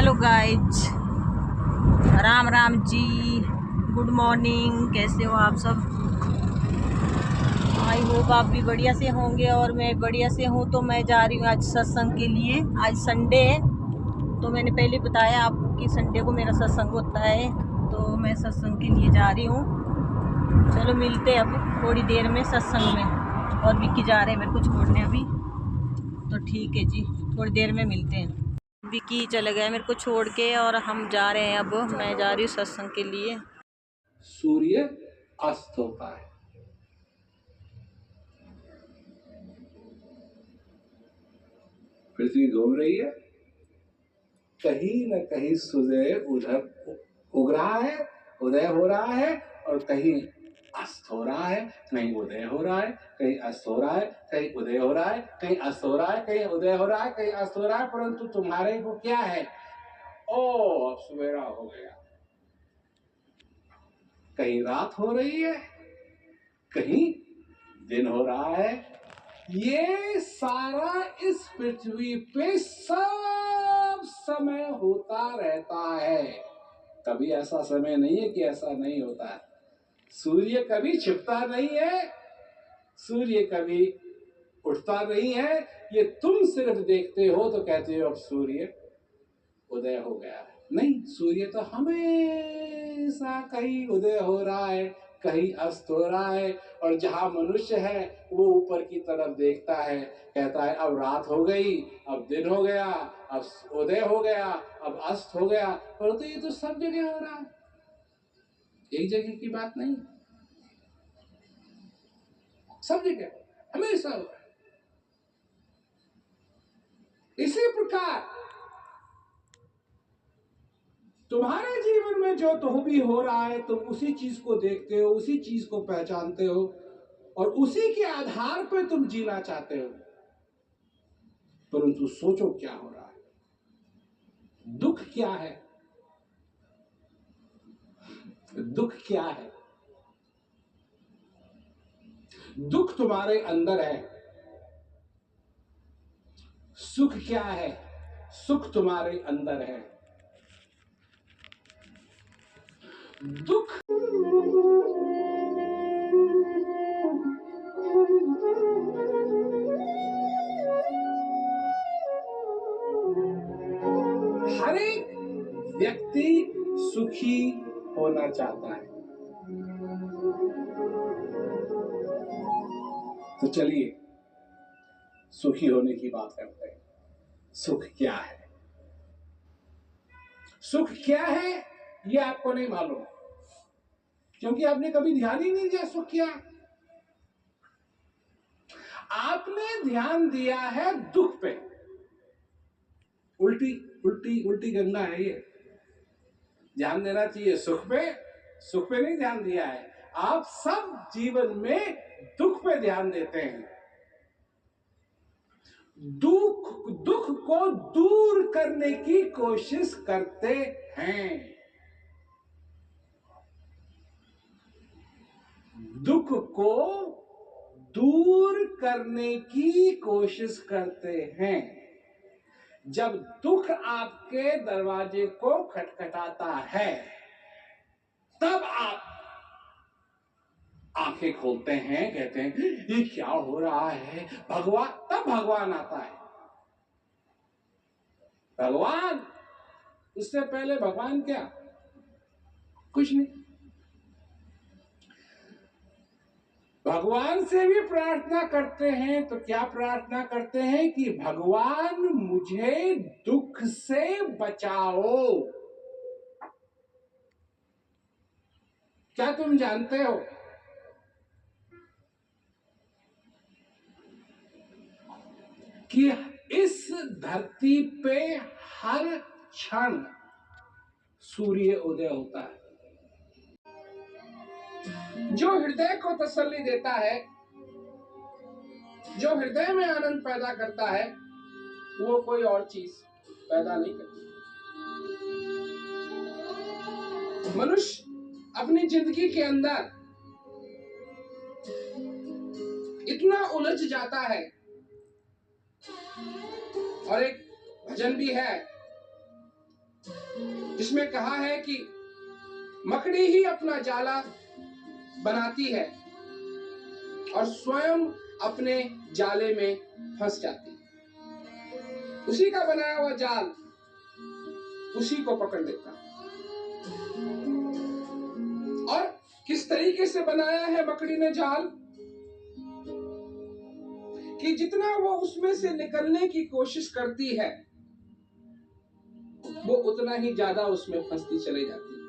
Hello guys, Ram Ram ji, good morning. कैसे हो आप सब? आई होप आप भी बढ़िया से होंगे और मैं बढ़िया से हूँ। तो मैं जा रही हूँ आज सत्संग के लिए। आज संडे है, तो मैंने पहले बताया आपको कि संडे को मेरा सत्संग होता है, तो मैं सत्संग के लिए जा रही हूँ। चलो मिलते हैं अब थोड़ी देर में सत्संग में। और विक्की जा रहे हैं मेरे को छोड़ने अभी, तो ठीक है जी, थोड़ी देर में मिलते हैं। विक्की चले गए मेरे को छोड़ के और हम जा रहे हैं। अब मैं जा रही हूँ सत्संग के लिए। सूर्य अस्त होता है, पृथ्वी घूम रही है, कहीं न कहीं सूर्य उधर उग रहा है, उदय हो रहा है, और कहीं अस्त हो रहा है, कहीं उदय हो रहा है, कहीं अस्त हो रहा है, कहीं उदय हो रहा है, कहीं अस्त हो रहा है, कहीं उदय हो रहा है, कहीं अस्त हो रहा है। परंतु तुम्हारे को क्या है? ओ, अब सवेरा हो गया। कहीं रात हो रही है, कहीं दिन हो रहा है। ये सारा इस पृथ्वी पे सब समय होता रहता है। कभी ऐसा समय नहीं है कि ऐसा नहीं होता है। सूर्य कभी छिपता नहीं है, सूर्य कभी उठता नहीं है। ये तुम सिर्फ देखते हो तो कहते हो अब सूर्य उदय हो गया है। नहीं, सूर्य तो हमेशा कहीं उदय हो रहा है, कहीं अस्त हो रहा है। और जहां मनुष्य है वो ऊपर की तरफ देखता है, कहता है अब रात हो गई, अब दिन हो गया, अब उदय हो गया, अब अस्त हो गया। परंतु ये तो सब जगह हो रहा है, एक जगह की बात नहीं, सब जगह हमेशा हो रहा है। इसी प्रकार तुम्हारे जीवन में जो तो भी हो रहा है, तुम उसी चीज को देखते हो, उसी चीज को पहचानते हो, और उसी के आधार पर तुम जीना चाहते हो। परंतु सोचो क्या हो रहा है, दुख क्या है, दुख क्या है? दुख तुम्हारे अंदर है। सुख क्या है? सुख तुम्हारे अंदर है। दुख हर एक व्यक्ति सुखी होना चाहता है। तो चलिए सुखी होने की बात करते हैं। सुख क्या है? सुख क्या है ये आपको नहीं मालूम, क्योंकि आपने कभी ध्यान ही नहीं दिया सुख क्या है। आपने ध्यान दिया है दुख पे। उल्टी उल्टी उल्टी गंगा है ये। ध्यान देना चाहिए सुख पे, सुख पे नहीं ध्यान दिया है। आप सब जीवन में दुख पे ध्यान देते हैं। दुख को दूर करने की कोशिश करते हैं। दुख को दूर करने की कोशिश करते हैं। जब दुख आपके दरवाजे को खटखटाता है, तब आप आंखें खोलते हैं, कहते हैं ये क्या हो रहा है भगवान। तब भगवान आता है। भगवान, उससे पहले भगवान क्या? कुछ नहीं। भगवान से भी प्रार्थना करते हैं तो क्या प्रार्थना करते हैं कि भगवान मुझे दुख से बचाओ। क्या तुम जानते हो कि इस धरती पे हर क्षण सूर्य उदय होता है? जो हृदय को तसल्ली देता है, जो हृदय में आनंद पैदा करता है, वो कोई और चीज पैदा नहीं करती। मनुष्य अपनी जिंदगी के अंदर इतना उलझ जाता है। और एक भजन भी है, जिसमें कहा है कि मकड़ी ही अपना जाला बनाती है और स्वयं अपने जाले में फंस जाती है। उसी का बनाया हुआ जाल उसी को पकड़ लेता है। और किस तरीके से बनाया है मकड़ी ने जाल कि जितना वो उसमें से निकलने की कोशिश करती है वो उतना ही ज्यादा उसमें फंसती चली जाती है।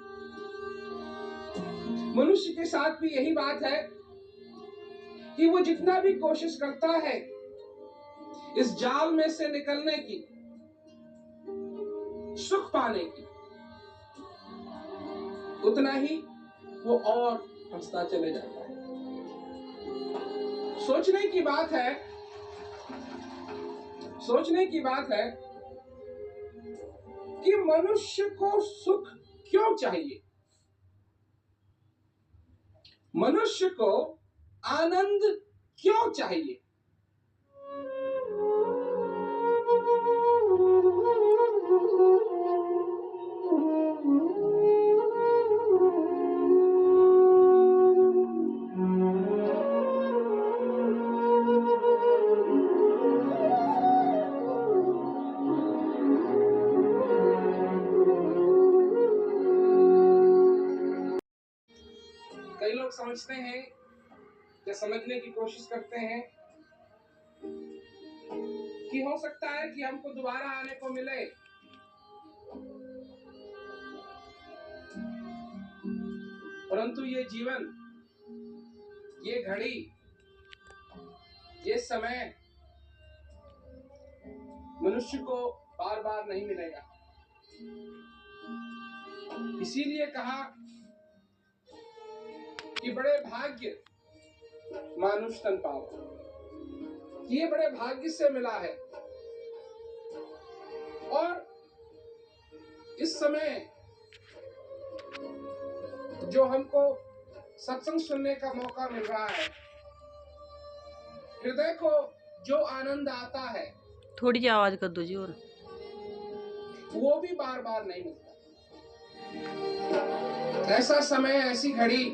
मनुष्य के साथ भी यही बात है कि वो जितना भी कोशिश करता है इस जाल में से निकलने की, सुख पाने की, उतना ही वो और फंसता चले जाता है। सोचने की बात है कि मनुष्य को सुख क्यों चाहिए, मनुष्य को आनंद क्यों चाहिए। कई लोग समझते हैं या समझने की कोशिश करते हैं कि हो सकता है कि हमको दोबारा आने को मिले, परंतु ये जीवन, ये घड़ी, ये समय मनुष्य को बार बार नहीं मिलेगा। इसीलिए कहा कि बड़े भाग्य मानुष तन पाओ, ये बड़े भाग्य से मिला है। और इस समय जो हमको सत्संग सुनने का मौका मिल रहा है, हृदय को जो आनंद आता है, थोड़ी जी आवाज कर दो जी, और वो भी बार बार नहीं मिलता। ऐसा समय, ऐसी घड़ी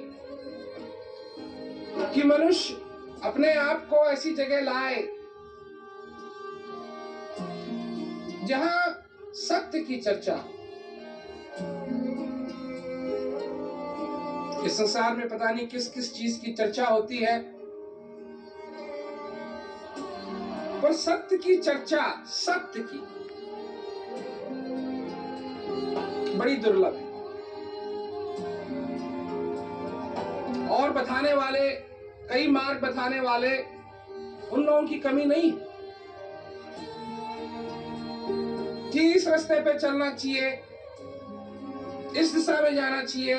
कि मनुष्य अपने आप को ऐसी जगह लाए जहां सत्य की चर्चा। इस संसार में पता नहीं किस किस चीज की चर्चा होती है, पर सत्य की चर्चा, सत्य की, बड़ी दुर्लभ है। और बताने वाले, कई मार्ग बताने वाले, उन लोगों की कमी नहीं है कि इस रास्ते पे चलना चाहिए, इस दिशा में जाना चाहिए,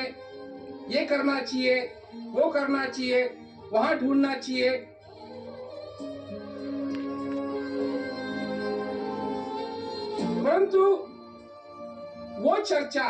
ये करना चाहिए, वो करना चाहिए, वहां ढूंढना चाहिए। परंतु वो चर्चा